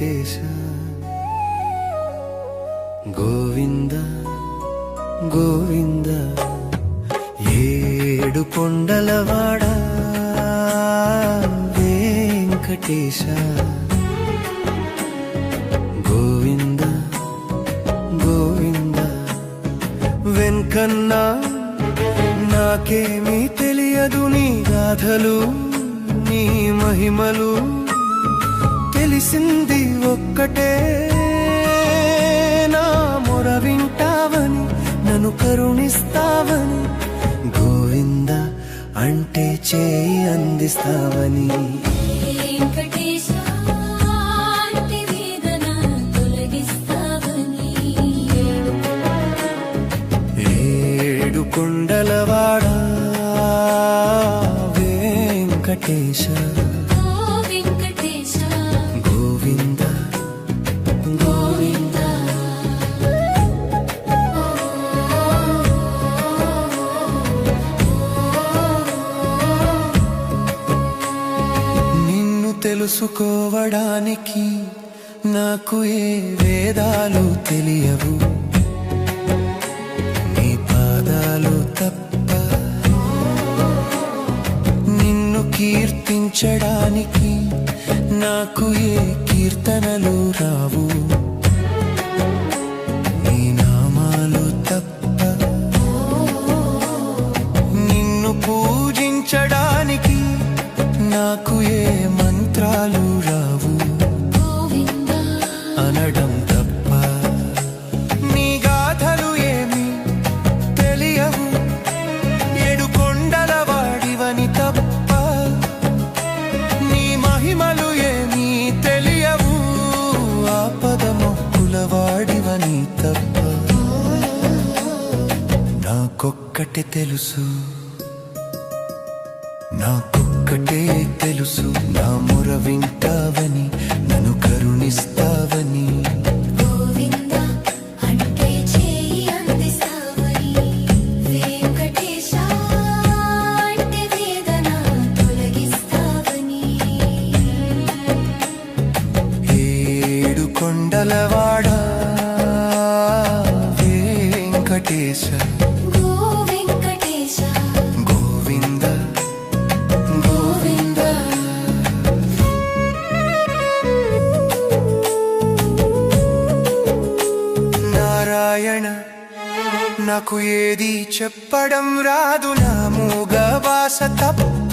వెంకటేశ గోవింద గోవింద ఏడు కొండలవాడ వెంకటేశ గోవింద గోవింద వెంకన్నా నాకేమీ తెలియదు నీ గాథలు నీ మహిమలు తెలిసింది ఒక్కటే నా మొర వింటావని నన్ను కరుణిస్తావని గోవింద అంటే చేయి అందిస్తావని ఏడు కొండలవాడ వెంకటేశ గోవింద గోవింద నిన్ను తెలుసుకోవడానికి నాకు ఏ వేదాలు తెలియవు నీ పాదాలు తప్ప నిన్ను కీర్తించడానికి నాకు ఏ కీర్తనలు రావు నీ నామాలు తప్ప నిన్ను పూజించడానికి నాకు ఏ మంత్రాలు రావు అనడం తప్ప నీ గాథలు ఏమి తెలియవు ఏడు కొండల వాడివని తప్ప నీ మహిమలు ఏమీ తెలియవు ఆపద మొక్కుల వాడివని తప్ప నాకొక్కటే తెలుసు నాకొక్కటే తెలుసు నా మొర వింటావని నన్ను కరుణిస్తావని గోవింద అంటే చేయి అందిస్తావని వెంకటేశ అంటే వేదన తొలగిస్తావని ఏడు కొండలవాడ వెంకటేశ వెంకటేశ గోవింద గోవింద నారాయణ నాకు ఏది చెప్పడం రాదు నా మూగ భాష తప్ప